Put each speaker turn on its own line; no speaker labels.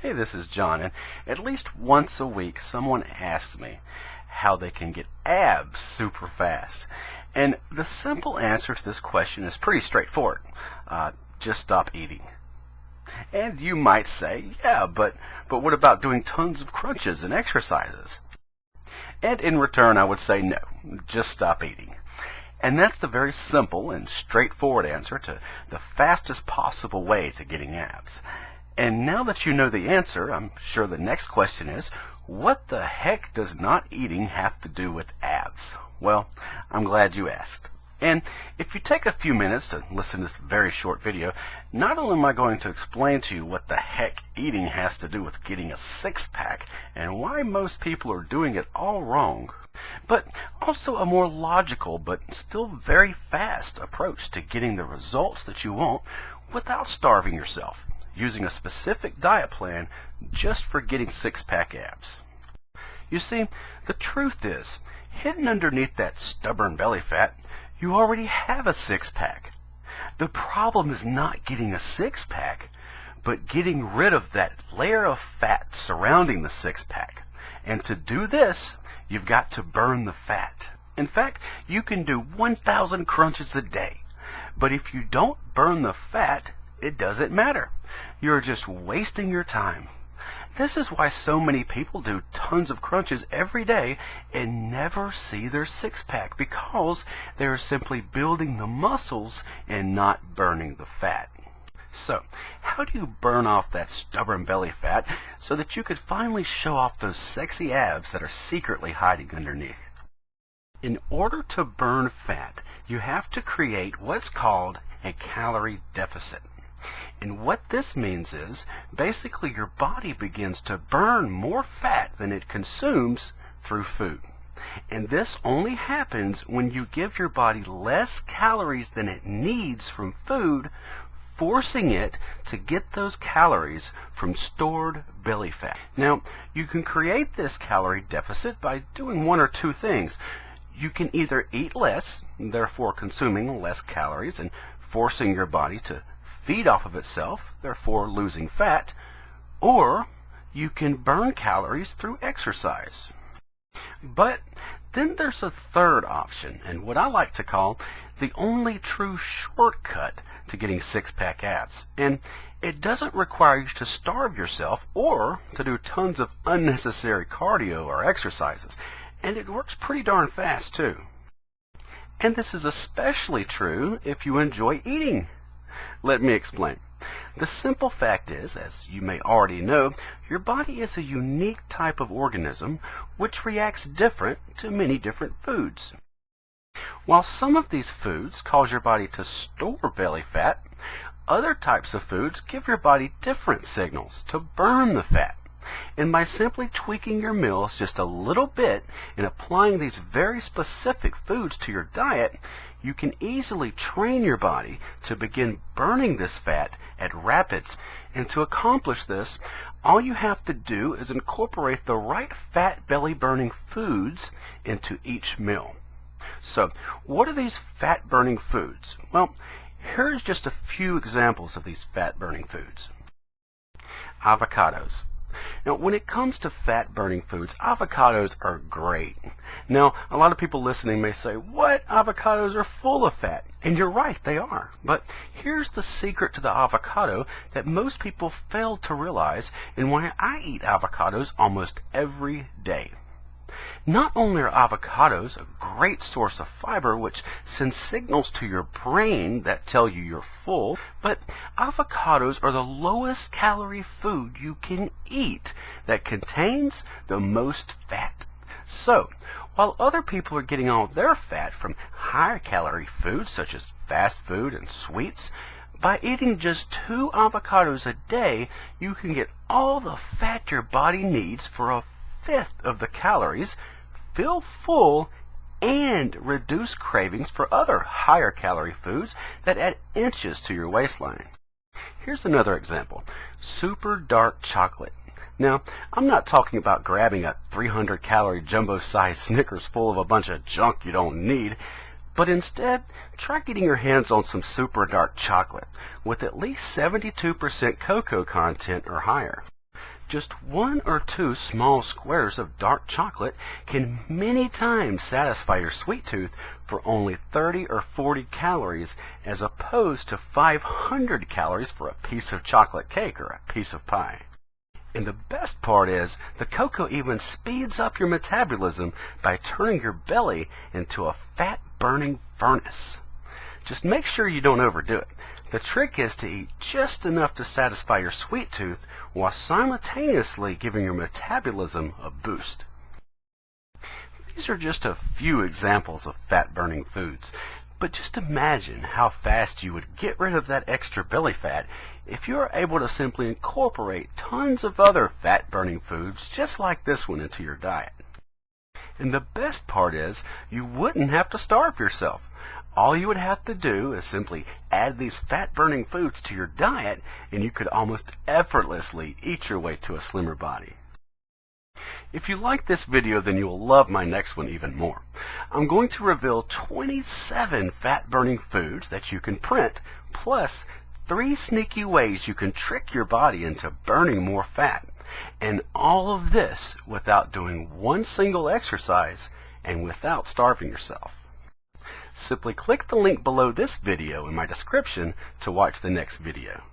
Hey, this is John, and at least once a week someone asks me how they can get abs super fast. And the simple answer to this question is pretty straightforward. Just stop eating. And you might say, yeah, but what about doing tons of crunches and exercises? And in return, I would say no, just stop eating. And that's the very simple and straightforward answer to the fastest possible way to getting abs. And now that you know the answer, I'm sure the next question is, what the heck does not eating have to do with abs? Well, I'm glad you asked. And if you take a few minutes to listen to this very short video, not only am I going to explain to you what the heck eating has to do with getting a six-pack and why most people are doing it all wrong, but also a more logical but still very fast approach to getting the results that you want without starving yourself, using a specific diet plan just for getting six-pack abs. You see, the truth is, hidden underneath that stubborn belly fat, you already have a six-pack. The problem is not getting a six-pack, but getting rid of that layer of fat surrounding the six-pack. And to do this, you've got to burn the fat. In fact, you can do 1,000 crunches a day. But if you don't burn the fat, it doesn't matter. You're just wasting your time. This is why so many people do tons of crunches every day and never see their six-pack, because they're simply building the muscles and not burning the fat. So, how do you burn off that stubborn belly fat so that you could finally show off those sexy abs that are secretly hiding underneath? In order to burn fat, you have to create what's called a calorie deficit. And what this means is, basically your body begins to burn more fat than it consumes through food. And this only happens when you give your body less calories than it needs from food, forcing it to get those calories from stored belly fat. Now, you can create this calorie deficit by doing one or two things. You can either eat less, therefore consuming less calories and forcing your body to feed off of itself, therefore losing fat, or you can burn calories through exercise. But then there's a third option, and what I like to call the only true shortcut to getting six-pack abs. And it doesn't require you to starve yourself or to do tons of unnecessary cardio or exercises, and it works pretty darn fast too. And this is especially true if you enjoy eating. Let me explain. The simple fact is, as you may already know, your body is a unique type of organism which reacts different to many different foods. While some of these foods cause your body to store belly fat, other types of foods give your body different signals to burn the fat. And by simply tweaking your meals just a little bit and applying these very specific foods to your diet, you can easily train your body to begin burning this fat at rapids. And to accomplish this, all you have to do is incorporate the right fat belly burning foods into each meal. So, what are these fat burning foods? Well, here's just a few examples of these fat burning foods. Avocados. Now, when it comes to fat-burning foods, avocados are great. Now, a lot of people listening may say, what? Avocados are full of fat. And you're right, they are. But here's the secret to the avocado that most people fail to realize, and why I eat avocados almost every day. Not only are avocados a great source of fiber, which sends signals to your brain that tell you you're full, but avocados are the lowest calorie food you can eat that contains the most fat. So, while other people are getting all their fat from higher calorie foods such as fast food and sweets, by eating just 2 avocados a day, you can get all the fat your body needs for a fifth of the calories, feel full, and reduce cravings for other higher calorie foods that add inches to your waistline. Here's another example. Super dark chocolate. Now, I'm not talking about grabbing a 300 calorie jumbo-sized Snickers full of a bunch of junk you don't need, but instead, try getting your hands on some super dark chocolate with at least 72% cocoa content or higher. Just 1 or 2 small squares of dark chocolate can many times satisfy your sweet tooth for only 30 or 40 calories as opposed to 500 calories for a piece of chocolate cake or a piece of pie. And the best part is, the cocoa even speeds up your metabolism by turning your belly into a fat-burning furnace. Just make sure you don't overdo it. The trick is to eat just enough to satisfy your sweet tooth while simultaneously giving your metabolism a boost. These are just a few examples of fat-burning foods, but just imagine how fast you would get rid of that extra belly fat if you are able to simply incorporate tons of other fat-burning foods just like this one into your diet. And the best part is, you wouldn't have to starve yourself. All you would have to do is simply add these fat-burning foods to your diet, and you could almost effortlessly eat your way to a slimmer body. If you like this video, then you will love my next one even more. I'm going to reveal 27 fat-burning foods that you can print, plus 3 sneaky ways you can trick your body into burning more fat. And all of this without doing one single exercise and without starving yourself. Simply click the link below this video in my description to watch the next video.